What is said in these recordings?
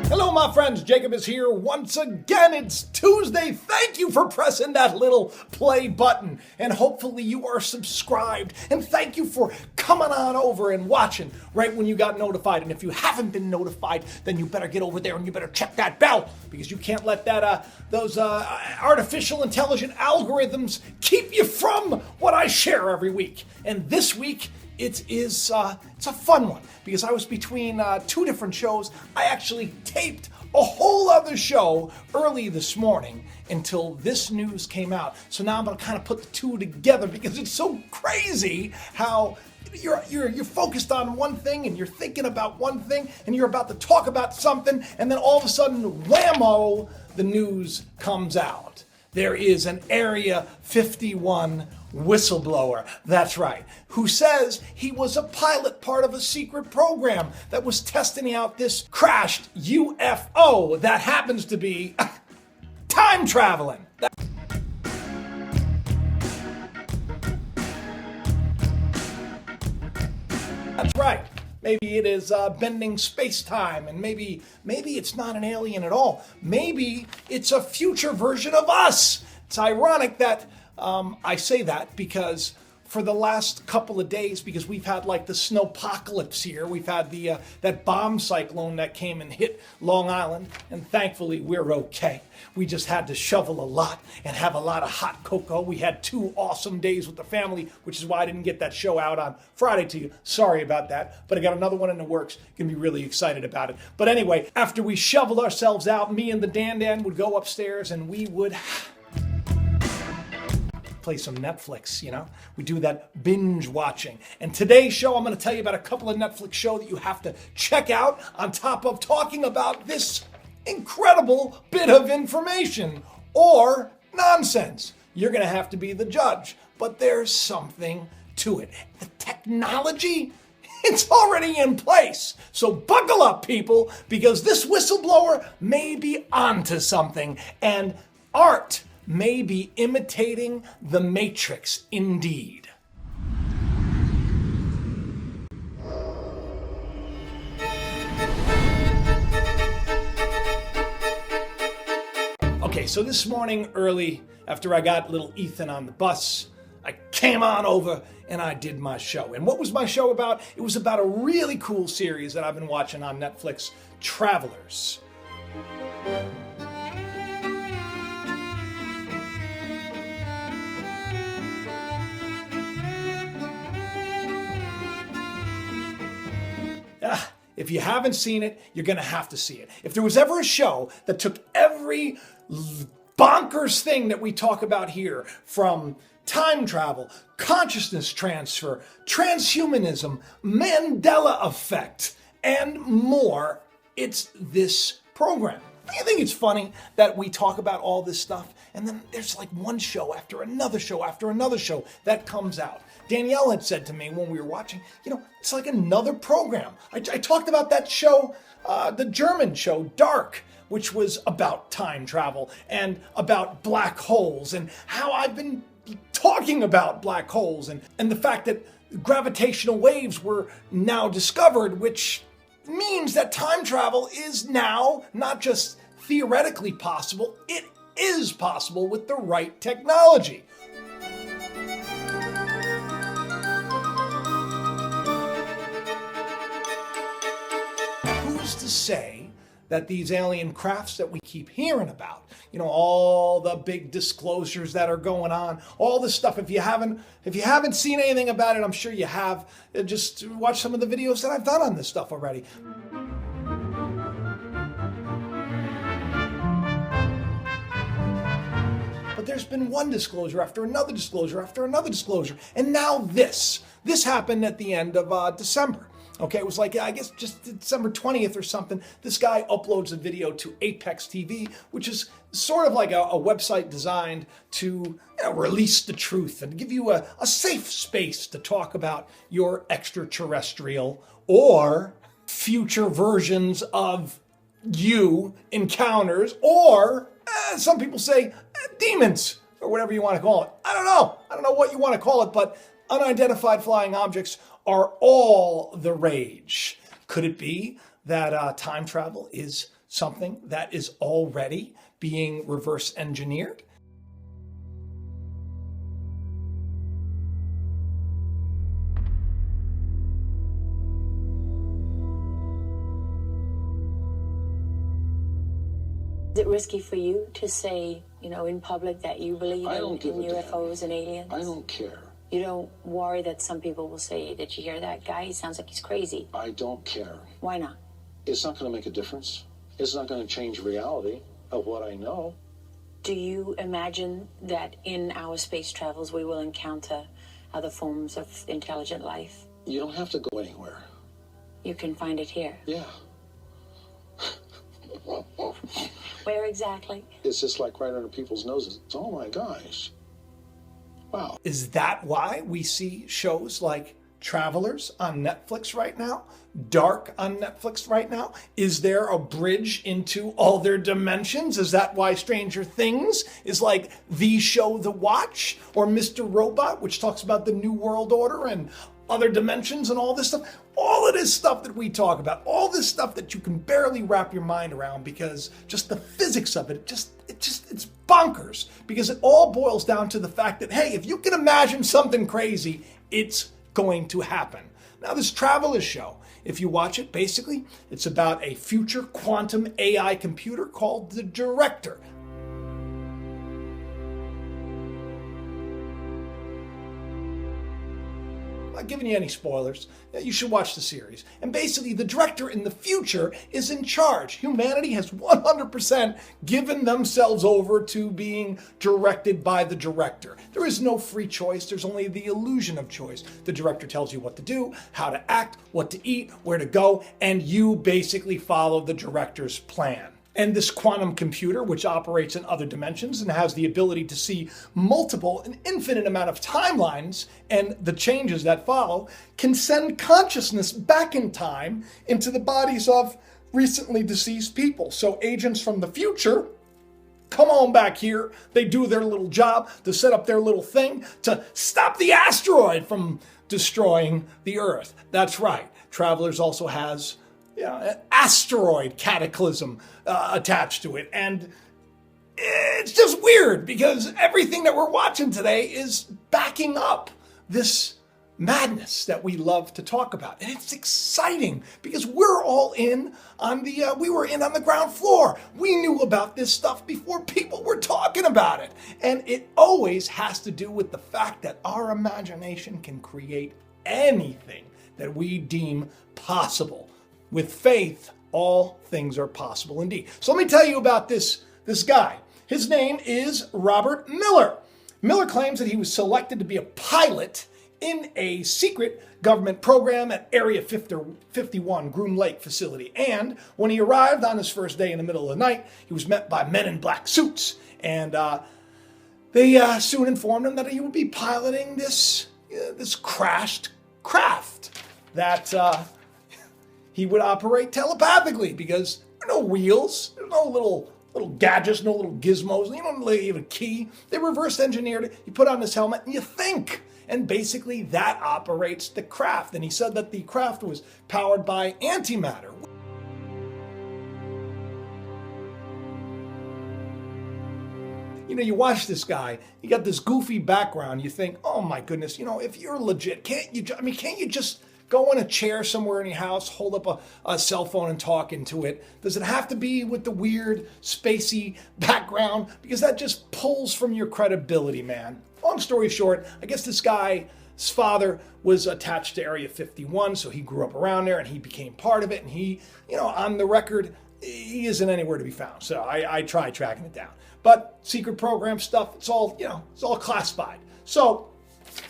Hello, my friends. Jacob is here once again. It's Tuesday. Thank you for pressing that little play button. And hopefully you are subscribed. And thank you for coming on over and watching right when you got notified. And if you haven't been notified, then you better get over there and you better check that bell, because you can't let that those artificial intelligent algorithms keep you from what I share every week. And this week, it's a fun one, because I was between two different shows. I actually taped a whole other show early this morning until this news came out. So now I'm gonna kind of put the two together, because it's so crazy how you're focused on one thing and you're thinking about one thing and you're about to talk about something, and then all of a sudden, whammo, the news comes out. There is an Area 51 whistleblower, that's right, who says he was a pilot part of a secret program that was testing out this crashed UFO that happens to be time traveling. That's right. Maybe it is bending space-time, and maybe it's not an alien at all. Maybe it's a future version of us. It's ironic that I say that, because for the last couple of days, because we've had like the snowpocalypse here, we've had the that bomb cyclone that came and hit Long Island, and thankfully we're okay. We just had to shovel a lot and have a lot of hot cocoa. We had 2 awesome days with the family, which is why I didn't get that show out on Friday to you. Sorry about that, but I got another one in the works. Gonna be really excited about it. But anyway, after we shoveled ourselves out, me and the Dan would go upstairs and we would play some Netflix, you know? We do that binge watching. And today's show, I'm gonna tell you about a couple of Netflix shows that you have to check out, on top of talking about this incredible bit of information or nonsense. You're gonna have to be the judge, but there's something to it. The technology, it's already in place. So buckle up, people, because this whistleblower may be onto something, and art may be imitating the Matrix indeed. Okay, so this morning early, after I got little Ethan on the bus, I came on over and I did my show. And what was my show about? It was about a really cool series that I've been watching on Netflix, Travelers. If you haven't seen it, you're going to have to see it. If there was ever a show that took every bonkers thing that we talk about here, from time travel, consciousness transfer, transhumanism, Mandela effect, and more, it's this program. I think it's funny that we talk about all this stuff, and then there's like one show after another show after another show that comes out. Danielle had said to me when we were watching, you know, it's like another program. I talked about that show, the German show, Dark, which was about time travel and about black holes, and how I've been talking about black holes and the fact that gravitational waves were now discovered, which means that time travel is now not just theoretically possible, it is possible with the right technology. Who's to say that these alien crafts that we keep hearing about, you know, all the big disclosures that are going on, all this stuff, if you haven't seen anything about it, I'm sure you have. Just watch some of the videos that I've done on this stuff already. But there's been one disclosure after another disclosure after another disclosure. And now this happened at the end of December. Okay, it was like, I guess just December 20th or something. This guy uploads a video to Apex TV, which is sort of like a website designed to, you know, release the truth and give you a safe space to talk about your extraterrestrial or future versions of you encounters, or some people say demons, or whatever you want to call it. I don't know what you want to call it, but unidentified flying objects are all the rage. Could it be that time travel is something that is already being reverse engineered? Is it risky for you to say, in public that you believe in UFOs and aliens? I don't care. You don't worry that some people will say, did you hear that guy? He sounds like he's crazy. I don't care. Why not? It's not going to make a difference. It's not going to change reality of what I know. Do you imagine that in our space travels we will encounter other forms of intelligent life? You don't have to go anywhere. You can find it here. Yeah. Where exactly? It's just like right under people's noses. Oh my gosh. Wow. Is that why we see shows like Travelers on Netflix right now? Dark on Netflix right now? Is there a bridge into all their dimensions? Is that why Stranger Things is like the show to watch? Or Mr. Robot, which talks about the New World Order and other dimensions and all this stuff? All of this stuff that we talk about, all this stuff that you can barely wrap your mind around because just the physics of it, it's bonkers. Because it all boils down to the fact that, hey, if you can imagine something crazy, it's going to happen. Now, this Travelers show, if you watch it, basically, it's about a future quantum AI computer called the Director. I'm not giving you any spoilers. You should watch the series. And basically, the Director in the future is in charge. Humanity has 100% given themselves over to being directed by the Director. There is no free choice. There's only the illusion of choice. The Director tells you what to do, how to act, what to eat, where to go, and you basically follow the Director's plan. And this quantum computer, which operates in other dimensions and has the ability to see multiple, an infinite amount of timelines and the changes that follow, can send consciousness back in time into the bodies of recently deceased people. So agents from the future come on back here. They do their little job to set up their little thing to stop the asteroid from destroying the Earth. That's right. Travelers also has an asteroid cataclysm attached to it. And it's just weird because everything that we're watching today is backing up this madness that we love to talk about. And it's exciting because we're all in on we were in on the ground floor. We knew about this stuff before people were talking about it. And it always has to do with the fact that our imagination can create anything that we deem possible. With faith, all things are possible indeed. So let me tell you about this guy. His name is Robert Miller. Miller claims that he was selected to be a pilot in a secret government program at Area 51 Groom Lake facility. And when he arrived on his first day in the middle of the night, he was met by men in black suits. And they soon informed him that he would be piloting this crashed craft that he would operate telepathically because there are no wheels, there's no little gadgets, no little gizmos, you don't leave a key. They reverse engineered it. You put on this helmet and you think. And basically that operates the craft. And he said that the craft was powered by antimatter. You watch this guy, you got this goofy background, you think, oh my goodness, if you're legit, can't you just go in a chair somewhere in your house, hold up a cell phone and talk into it? Does it have to be with the weird, spacey background? Because that just pulls from your credibility, man. Long story short, I guess this guy's father was attached to Area 51, so he grew up around there and he became part of it. And he, on the record, he isn't anywhere to be found. So I tried tracking it down. But secret program stuff, it's all classified. So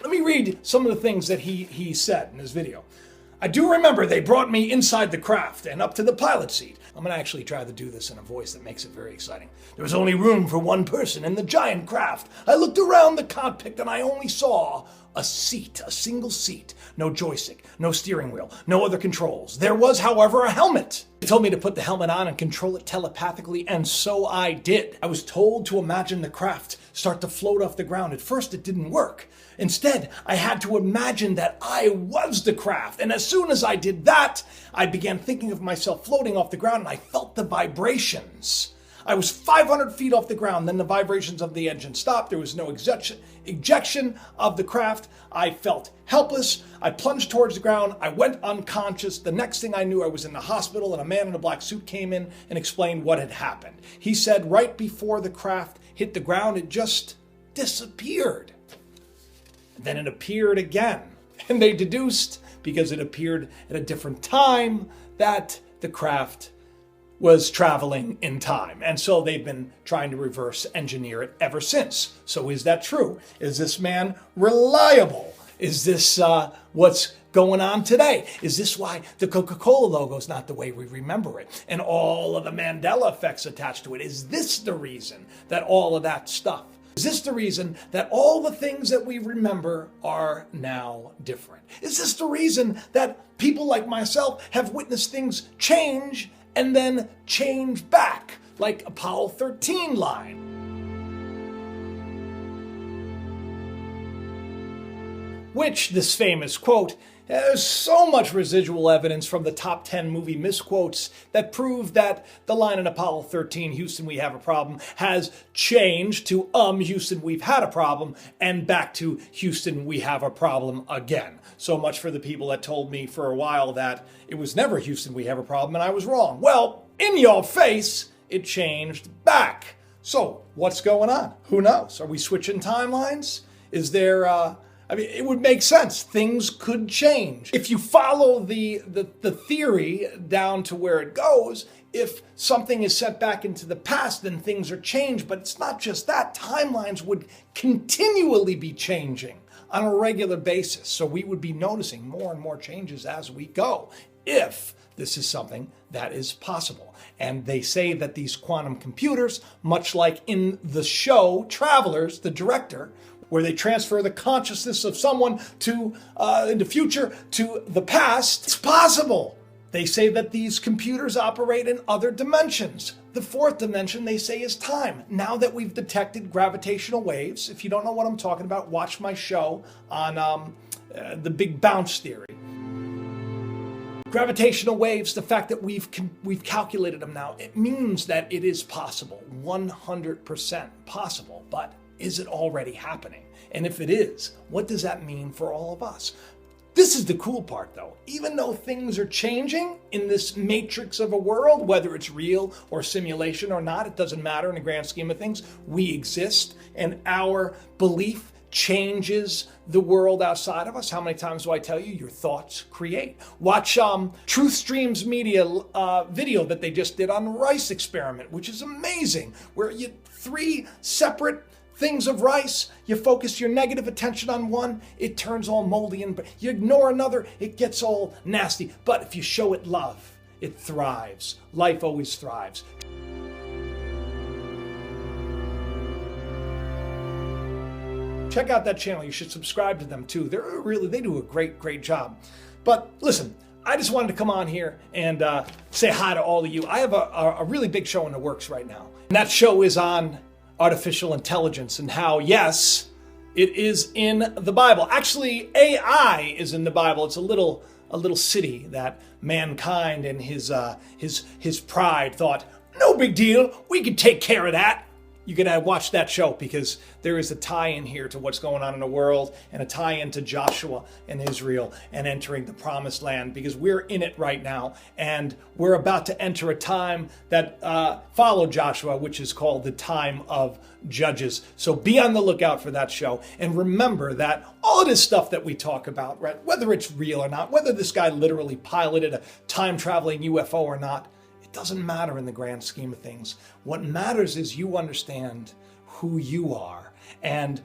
let me read some of the things that he said in his video. I do remember they brought me inside the craft and up to the pilot seat. I'm going to actually try to do this in a voice that makes it very exciting. There was only room for one person in the giant craft. I looked around the cockpit and I only saw a seat, a single seat, no joystick, no steering wheel, no other controls. There was, however, a helmet. They told me to put the helmet on and control it telepathically, and so I did. I was told to imagine the craft start to float off the ground. At first, it didn't work. Instead, I had to imagine that I was the craft. And as soon as I did that, I began thinking of myself floating off the ground, and I felt the vibrations. I was 500 feet off the ground, then the vibrations of the engine stopped. There was no ejection of the craft. I felt helpless. I plunged towards the ground. I went unconscious. The next thing I knew, I was in the hospital, and a man in a black suit came in and explained what had happened. He said right before the craft hit the ground, it just disappeared. Then it appeared again. And they deduced, because it appeared at a different time, that the craft was traveling in time. And so they've been trying to reverse engineer it ever since. So is that true? Is this man reliable? Is this what's going on today? Is this why the Coca-Cola logo is not the way we remember it? And all of the Mandela effects attached to it? Is this the reason that all of that stuff? Is this the reason that all the things that we remember are now different? Is this the reason that people like myself have witnessed things change and then change back, like Apollo 13 line? Which, this famous quote, there's so much residual evidence from the top 10 movie misquotes that prove that the line in Apollo 13, Houston, we have a problem, has changed to, Houston, we've had a problem, and back to Houston, we have a problem again. So much for the people that told me for a while that it was never Houston, we have a problem, and I was wrong. Well, in your face, it changed back. So what's going on? Who knows? Are we switching timelines? Is there, it would make sense. Things could change. If you follow the theory down to where it goes, if something is set back into the past, then things are changed. But it's not just that. Timelines would continually be changing on a regular basis. So we would be noticing more and more changes as we go, if this is something that is possible. And they say that these quantum computers, much like in the show Travelers, the director, where they transfer the consciousness of someone to in the future to the past, it's possible. They say that these computers operate in other dimensions. The fourth dimension, they say, is time. Now that we've detected gravitational waves, if you don't know what I'm talking about, watch my show on the Big Bounce theory. Gravitational waves, the fact that we've calculated them now, it means that it is possible, 100% possible, but is it already happening? And if it is, what does that mean for all of us? This is the cool part, though. Even though things are changing in this matrix of a world, whether it's real or simulation or not, it doesn't matter in the grand scheme of things. We exist, and our belief changes the world outside of us. How many times do I tell you? Your thoughts create. Watch Truth Streams Media video that they just did on the rice experiment, which is amazing, where you 3 separate things of rice, you focus your negative attention on one, it turns all moldy, and you ignore another, it gets all nasty. But if you show it love, it thrives. Life always thrives. Check out that channel. You should subscribe to them too. They do a great job. But listen, I just wanted to come on here and say hi to all of you. I have a really big show in the works right now. And that show is on artificial intelligence and how, yes, it is in the Bible. Actually, AI is in the Bible. It's a little city that mankind and his pride thought, no big deal, we can take care of that. You can watch that show because there is a tie-in here to what's going on in the world and a tie-in to Joshua and Israel and entering the promised land, because we're in it right now and we're about to enter a time that followed Joshua, which is called the time of Judges. So be on the lookout for that show, and remember that all of this stuff that we talk about, right, whether it's real or not, whether this guy literally piloted a time-traveling UFO or not, it doesn't matter in the grand scheme of things. What matters is you understand who you are and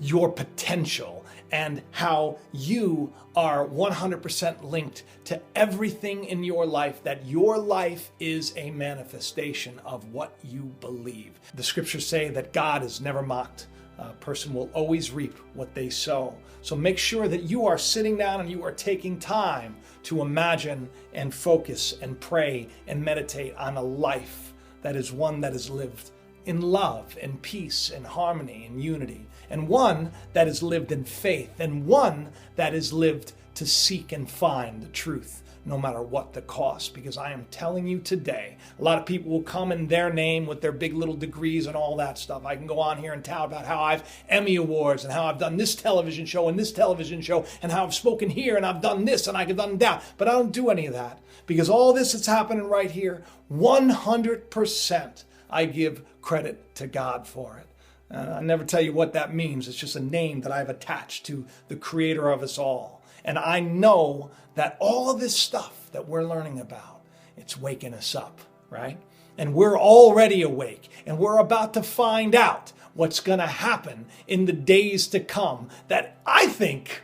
your potential and how you are 100% linked to everything in your life, that your life is a manifestation of what you believe. The scriptures say that God is never mocked. A person will always reap what they sow. So make sure that you are sitting down and you are taking time to imagine and focus and pray and meditate on a life that is one that is lived in love and peace and harmony and unity, and one that is lived in faith, and one that is lived to seek and find the truth no matter what the cost. Because I am telling you today, a lot of people will come in their name with their big little degrees and all that stuff. I can go on here and tout about how I've Emmy Awards and how I've done this television show and this television show and how I've spoken here and I've done this and I've done that. But I don't do any of that, because all this that's happening right here, 100% I give credit to God for it. I never tell you what that means. It's just a name that I've attached to the creator of us all. And I know that all of this stuff that we're learning about, it's waking us up, right? And we're already awake, and we're about to find out what's going to happen in the days to come that I think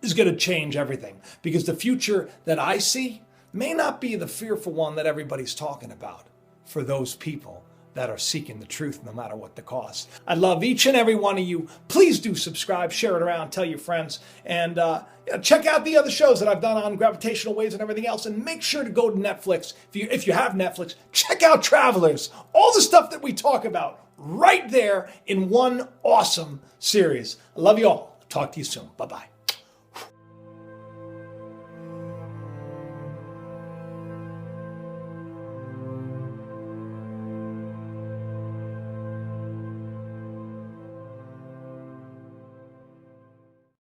is going to change everything. Because the future that I see may not be the fearful one that everybody's talking about for those people that are seeking the truth no matter what the cost. I love each and every one of you. Please do subscribe, share it around, tell your friends, and check out the other shows that I've done on gravitational waves and everything else. And make sure to go to Netflix. If you have Netflix, check out Travelers. All the stuff that we talk about right there in one awesome series. I love you all. Talk to you soon. Bye-bye.